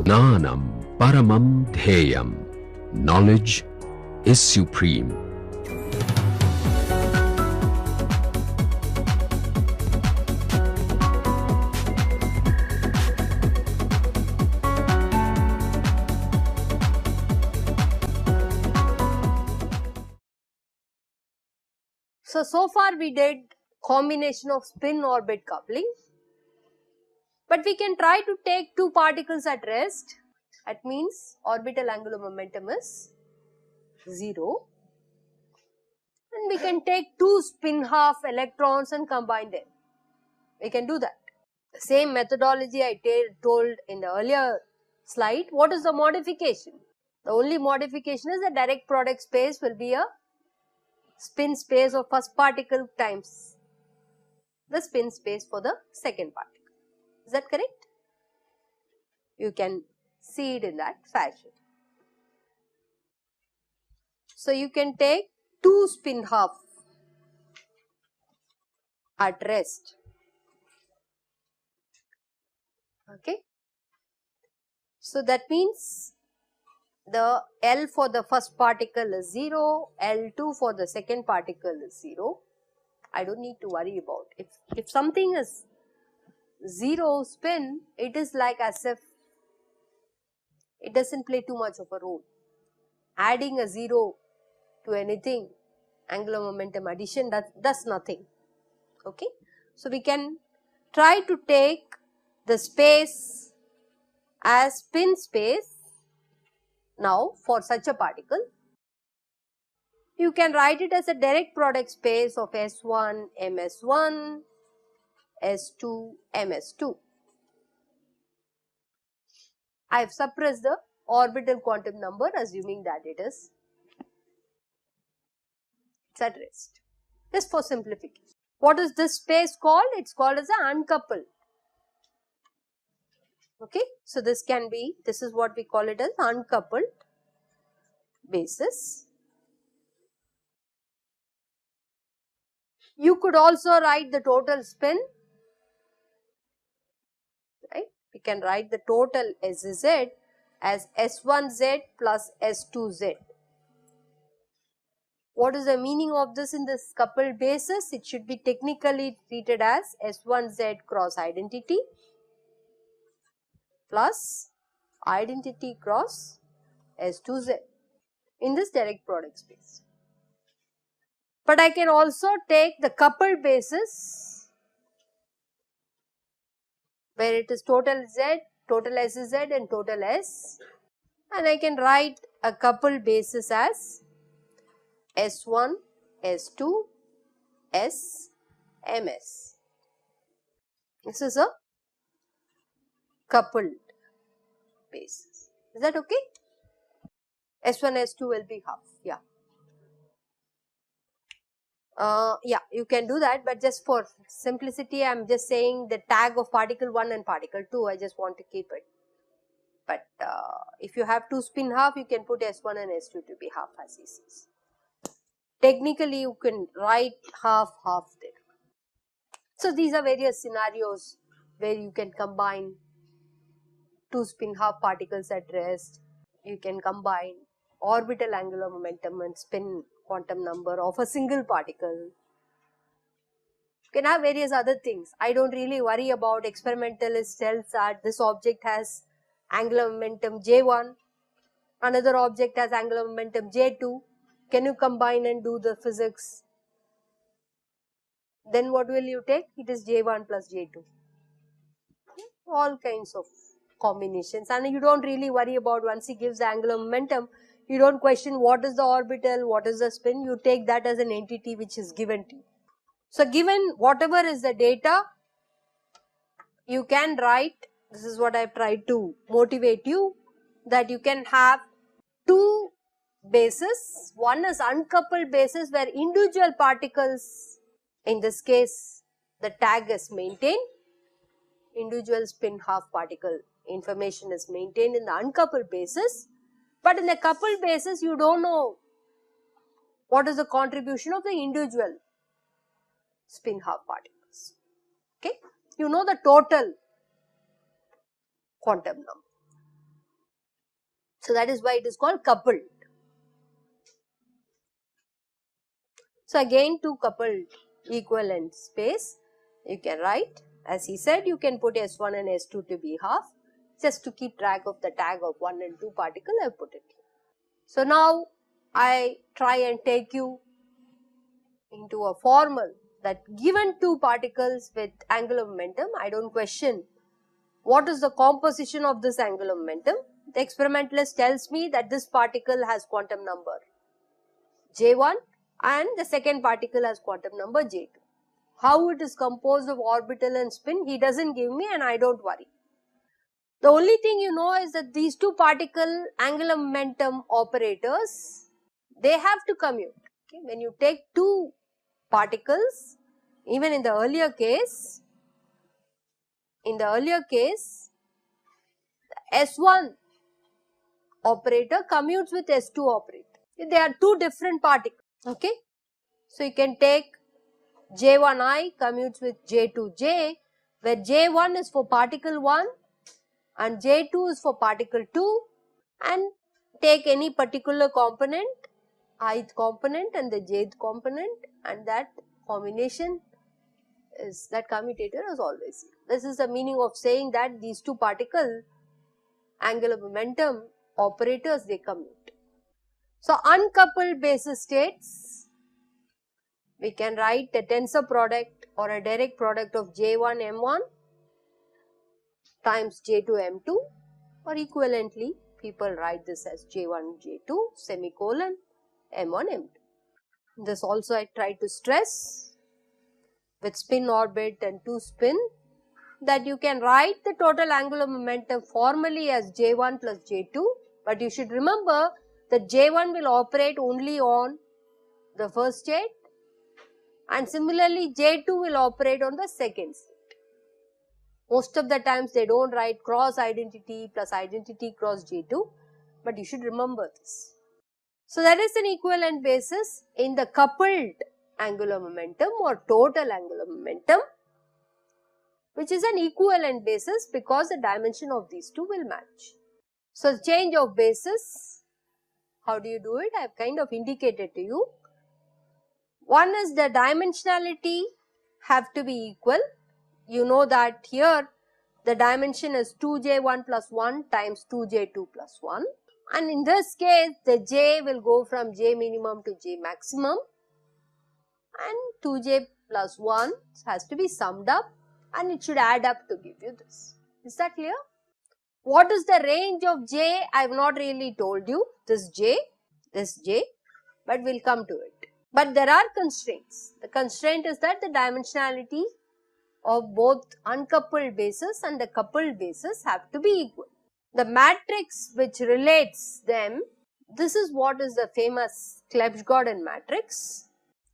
Jnanam paramam dheyam. Knowledge is supreme. So far we did combination of spin orbit coupling, but we can try to take two particles at rest. That means orbital angular momentum is 0, and we can take two spin half electrons and combine them. We can do that. The same methodology I told in the earlier slide. What is the modification? The only modification is the direct product space will be a spin space of first particle times the spin space for the second particle. Is that correct? You can see it in that fashion. So you can take two spin half at rest. Okay. So that means the L for the first particle is 0, L2 for the second particle is 0. I don't need to worry about it. If something is 0 spin, it is like as if it doesn't play too much of a role. Adding a 0 to anything, angular momentum addition, that does nothing. Okay. So we can try to take the space as spin space. Now for such a particle, you can write it as a direct product space of S1, MS1, S2, MS2. I have suppressed the orbital quantum number, assuming that it's at rest. Just for simplification. What is this space called? It's called as an uncoupled. Okay. So this is what we call it as uncoupled basis. You could also write the total spin, right? We can write the total SZ as S1Z plus S2Z. What is the meaning of this in this coupled basis? It should be technically treated as S1Z cross identity plus identity cross S2Z in this direct product space. But I can also take the coupled basis where it is total Z, total SZ and total S, and I can write a coupled basis as S1, S2, S, MS. This is a coupled basis. Is that okay? S1, S2 will be half. Yeah. Yeah, you can do that, but just for simplicity, I am just saying the tag of particle 1 and particle 2, I just want to keep it. But if you have two spin half, you can put S1 and S2 to be half as he says. Technically, you can write half there. So these are various scenarios where you can combine two spin half particles at rest. You can combine orbital angular momentum and spin quantum number of a single particle. You can have various other things. I don't really worry about experimentalist tells that this object has angular momentum J1, another object has angular momentum J2. Can you combine and do the physics? Then what will you take? It is J1 plus J2. All kinds of combinations, and you don't really worry about once he gives the angular momentum, you don't question what is the orbital, what is the spin, you take that as an entity which is given to you. So given whatever is the data, you can write, this is what I have tried to motivate you, that you can have two bases. One is uncoupled basis where individual particles, in this case the tag is maintained, individual spin half particle information is maintained in the uncoupled basis, but in the coupled basis you don't know what is the contribution of the individual spin half particles. Okay, you know the total quantum number. So that is why it is called coupled. So again, two coupled equivalent space, you can write, as he said, you can put S1 and S2 to be half, just to keep track of the tag of 1 and 2 particle, I have put it here. So now I try and take you into a formal that given two particles with angular momentum, I don't question what is the composition of this angular momentum. The experimentalist tells me that this particle has quantum number J1 and the second particle has quantum number J2. How it is composed of orbital and spin, he doesn't give me and I don't worry. The only thing you know is that these two particle angular momentum operators, they have to commute. Okay? When you take two particles, even in the earlier case, S1 operator commutes with S2 operator. They are two different particles. Okay. So you can take J1I commutes with J2J, where J1 is for particle 1 and J2 is for particle 2, and take any particular component, ith component and the jth component, and that combination is, that commutator is always. This is the meaning of saying that these two particle angular momentum operators, they commute. So uncoupled basis states, we can write a tensor product or a direct product of J1 M1 times J2 M2, or equivalently people write this as J1 J2 semicolon M1 M2. This also I try to stress with spin orbit and 2 spin, that you can write the total angular momentum formally as J1 plus J2, but you should remember that J1 will operate only on the first state and similarly J2 will operate on the second state. Most of the times they don't write cross identity plus identity cross J2, but you should remember this. So that is an equivalent basis in the coupled angular momentum or total angular momentum, which is an equivalent basis because the dimension of these two will match. So change of basis, how do you do it? I have kind of indicated to you. One is the dimensionality have to be equal. You know that here the dimension is 2J1 plus 1 times 2J2 plus 1, and in this case the J will go from J minimum to J maximum and 2J plus 1 has to be summed up and it should add up to give you this. Is that clear? What is the range of J? I have not really told you, this J, but we will come to it. But there are constraints. The constraint is that the dimensionality of both uncoupled bases and the coupled bases have to be equal. The matrix which relates them, this is what is the famous Clebsch-Gordon matrix.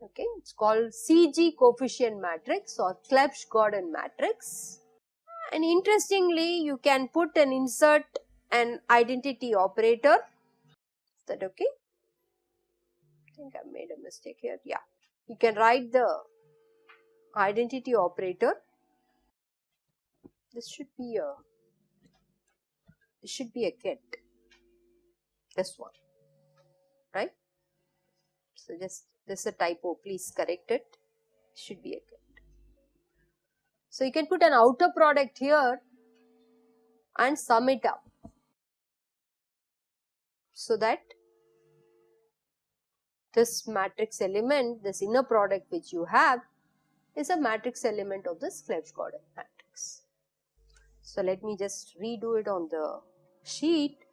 Okay, it's called CG coefficient matrix or Clebsch-Gordon matrix. And interestingly, you can put and insert an identity operator. Is that okay? I think I made a mistake here. Yeah, you can write the identity operator. This should be a kit. This one, right? So just this is a typo. Please correct it. Should be a kit. So you can put an outer product here and sum it up so that this matrix element, this inner product which you have, is a matrix element of this Clebsch-Gordon matrix. So let me just redo it on the sheet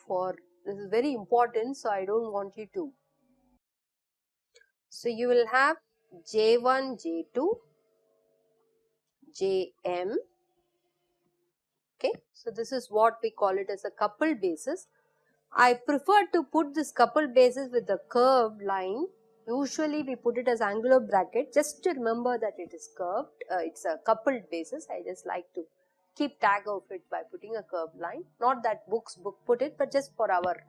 for, this is very important, so I don't want you to. So you will have J1, J2, Jm. Okay, so this is what we call it as a coupled basis. I prefer to put this coupled basis with the curved line. Usually we put it as angular bracket just to remember that it is curved. It's a coupled basis. I just like to keep tag of it by putting a curved line. Not that book put it, but just for our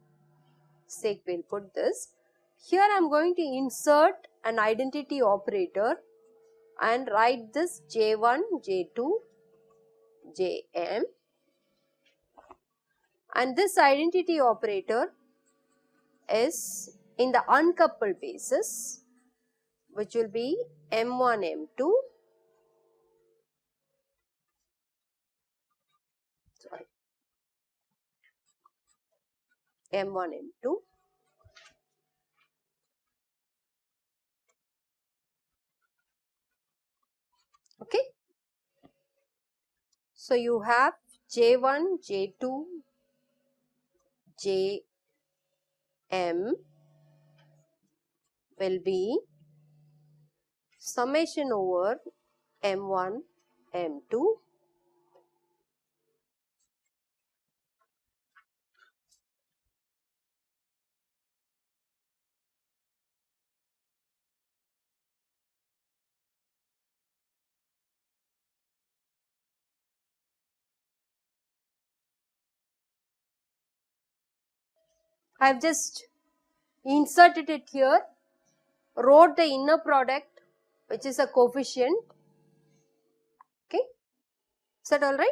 sake we'll put this. Here I am going to insert an identity operator and write this J1, J2, Jm. and this identity operator is in the uncoupled basis, which will be M1, M2, M1, M2, okay. So you have J1, J2, Jm will be summation over M1, M2, I have just inserted it here, wrote the inner product which is a coefficient, okay, is that alright?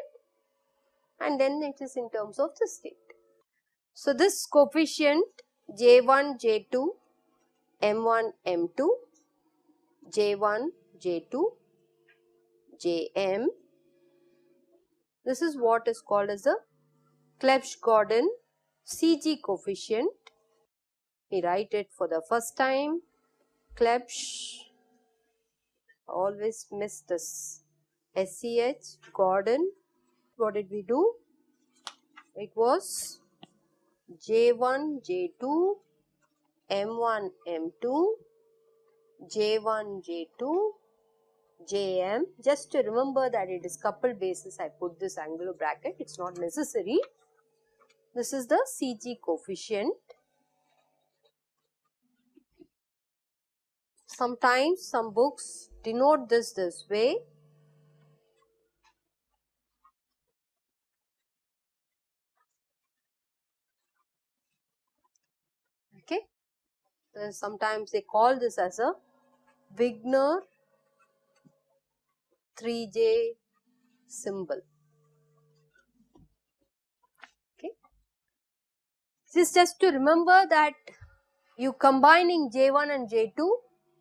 And then it is in terms of the state. So this coefficient J1, J2, M1, M2, J1, J2, Jm, this is what is called as the Clebsch-Gordon CG coefficient. We write it for the first time, Clebsch, always miss this, SCH, Gordon. What did we do? It was J1, J2, M1, M2, J1, J2, Jm. Just to remember that it is coupled basis, I put this angular bracket, it is not necessary. This is the CG coefficient. Sometimes some books denote this way. Okay. Sometimes they call this as a Wigner 3J symbol. Okay. This is just to remember that you combining J1 and J2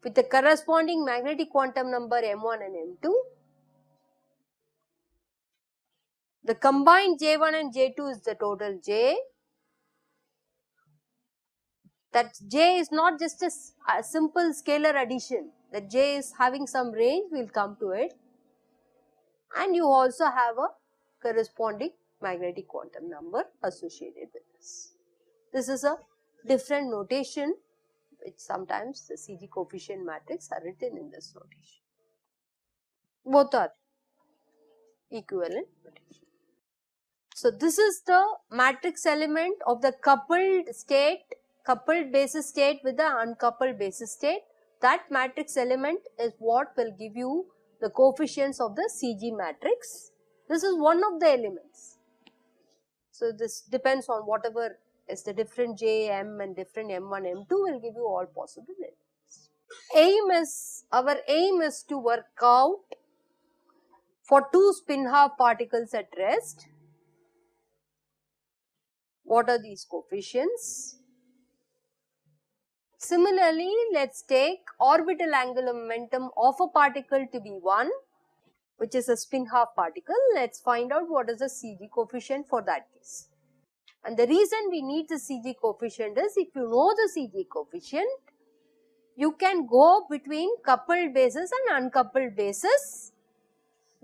with the corresponding magnetic quantum number M1 and M2. The combined J1 and J2 is the total J. That J is not just a simple scalar addition. That J is having some range, we will come to it. And you also have a corresponding magnetic quantum number associated with this. This is a different notation, which sometimes the CG coefficient matrix are written in this notation. Both are equivalent notation. So this is the matrix element of the coupled state, coupled basis state with the uncoupled basis state. That matrix element is what will give you the coefficients of the CG matrix. This is one of the elements. So this depends on whatever is the different J, M and different M1, M2 will give you all possible elements. Our aim is to work out for two spin half particles at rest. What are these coefficients? Similarly, let's take orbital angular momentum of a particle to be 1, which is a spin half particle. Let's find out what is the CG coefficient for that case. And the reason we need the CG coefficient is, if you know the CG coefficient, you can go between coupled bases and uncoupled bases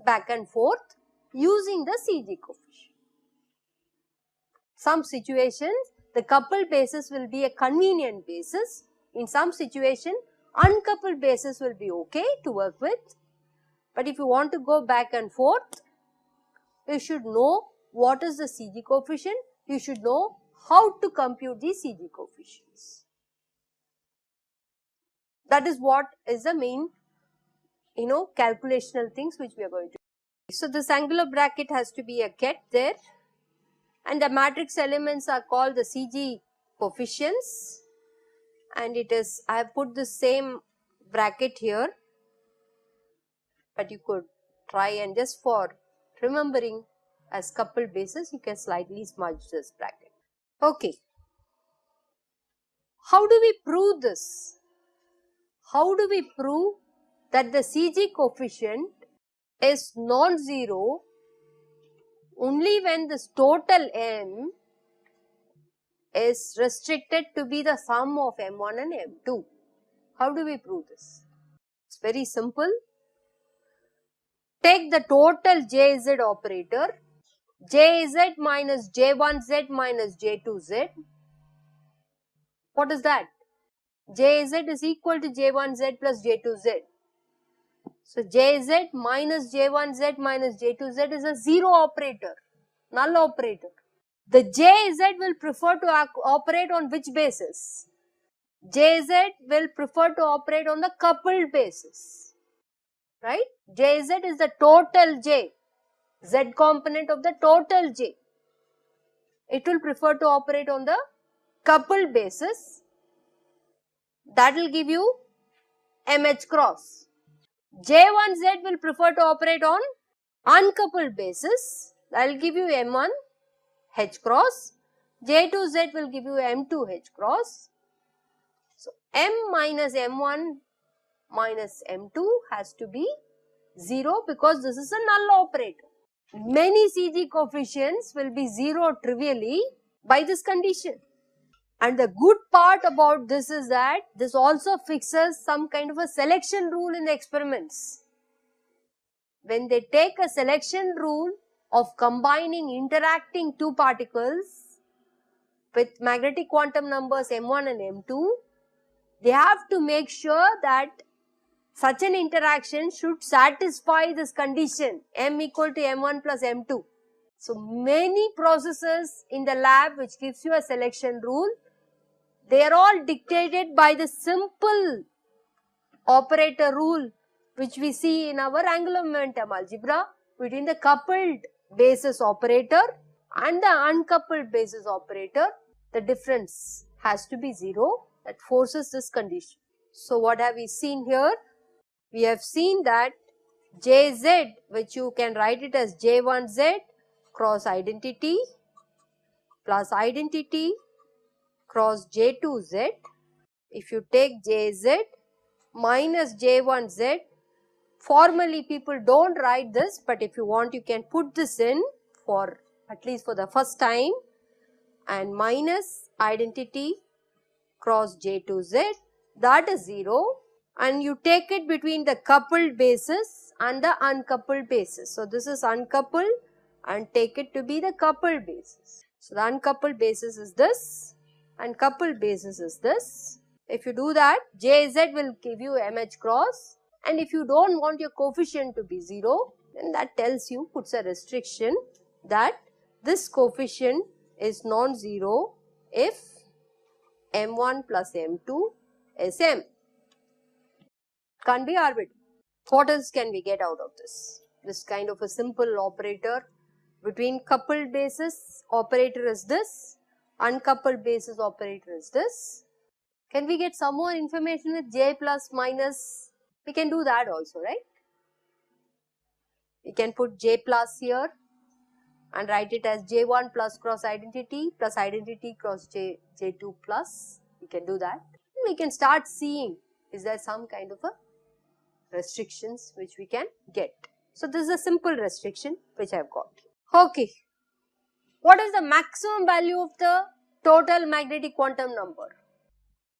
back and forth using the CG coefficient. Some situations, the coupled basis will be a convenient basis. In some situation, uncoupled basis will be okay to work with. But if you want to go back and forth, you should know what is the CG coefficient. You should know how to compute the CG coefficients. That is what is the main, calculational things which we are going to do. So this angular bracket has to be a ket there, and the matrix elements are called the CG coefficients, and it is, I have put the same bracket here, but you could try and just for remembering, as coupled bases, you can slightly smudge this bracket. Okay. How do we prove this? How do we prove that the CG coefficient is non-zero only when this total M is restricted to be the sum of M1 and M2? How do we prove this? It's very simple. Take the total JZ operator, JZ minus J1Z minus J2Z. What is that? JZ is equal to J1Z plus J2Z. So, JZ minus J1Z minus J2Z is a zero operator, null operator. The JZ will prefer to operate on which basis? JZ will prefer to operate on the coupled basis, right? JZ is the total J, Z component of the total J. It will prefer to operate on the coupled basis. That will give you MH cross. J1Z will prefer to operate on uncoupled basis. That will give you M1 H cross. J2Z will give you M2 H cross. So, M minus M1 minus M2 has to be 0 because this is a null operator. Many CG coefficients will be 0 trivially by this condition. And the good part about this is that this also fixes some kind of a selection rule in the experiments. When they take a selection rule of combining interacting two particles with magnetic quantum numbers M1 and M2, they have to make sure that such an interaction should satisfy this condition M equal to M1 plus M2. So, many processes in the lab which gives you a selection rule, they are all dictated by the simple operator rule which we see in our angular momentum algebra between the coupled basis operator and the uncoupled basis operator. The difference has to be 0. That forces this condition. So, what have we seen here? We have seen that Jz, which you can write it as J1Z cross identity plus identity cross J2Z. If you take Jz minus J1Z, formally people don't write this, but if you want you can put this in for at least for the first time, and minus identity cross J2Z, that is 0, and you take it between the coupled basis and the uncoupled basis. So, this is uncoupled and take it to be the coupled basis. So, the uncoupled basis is this and coupled basis is this. If you do that, Jz will give you MH cross, and if you don't want your coefficient to be 0, then that tells you, puts a restriction that this coefficient is non-zero if M1 plus M2 is M. Can't be arbitrary. What else can we get out of this? This kind of a simple operator between coupled basis operator is this, uncoupled basis operator is this. Can we get some more information with J plus minus? We can do that also, right? We can put J plus here and write it as J1 plus cross identity cross J2 plus. We can do that. And we can start seeing, is there some kind of a restrictions which we can get. So, this is a simple restriction which I have got. Okay. What is the maximum value of the total magnetic quantum number?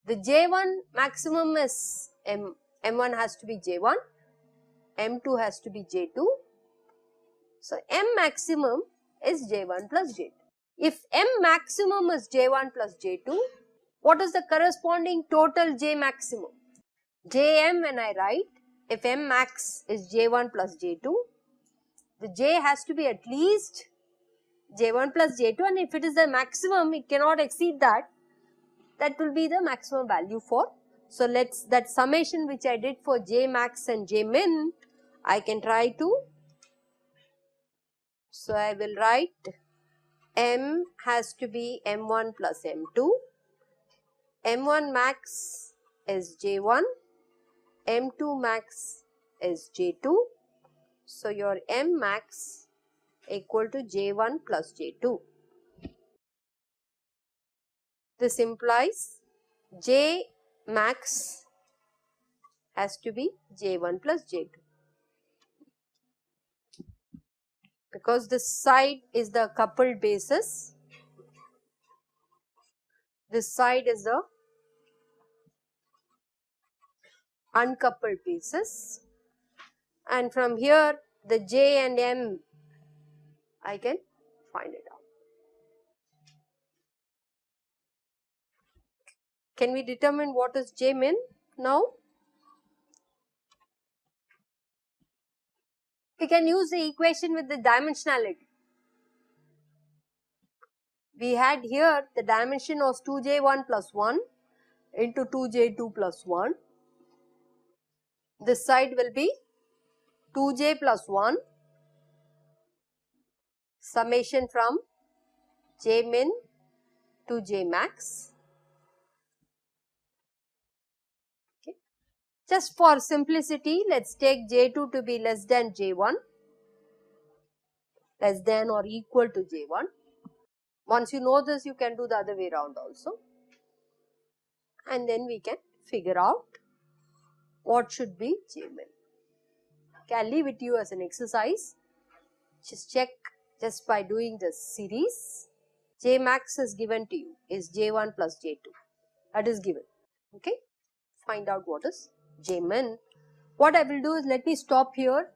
The J1 maximum is M1 has to be J1, M2 has to be J2. So, M maximum is J1 plus J2. If M maximum is J1 plus J2, what is the corresponding total J maximum? Jm when I write, if M max is J1 plus J2, the J has to be at least J1 plus J2, and if it is the maximum, it cannot exceed that. That will be the maximum value for. So, that summation which I did for J max and J min, I can try to. So, I will write M has to be M1 plus M2, M1 max is J1, M2 max is J2. So, your M max equal to J1 plus J2. This implies J max has to be J1 plus J2, because this side is the coupled basis, this side is the uncoupled basis, and from here the J and M I can find it out. Can we determine what is J min now? We can use the equation with the dimensionality. We had here the dimension was 2J1 plus 1 into 2J2 plus 1. This side will be 2J plus 1 summation from J min to J max. Okay. Just for simplicity, let's take J2 to be less than J1, less than or equal to J1. Once you know this, you can do the other way around also. And then we can figure out what should be J min. Okay, I'll leave it to you as an exercise. Just check just by doing this series. J max is given to you is J1 plus J2. That is given. Okay. Find out what is J min. What I will do is, let me stop here.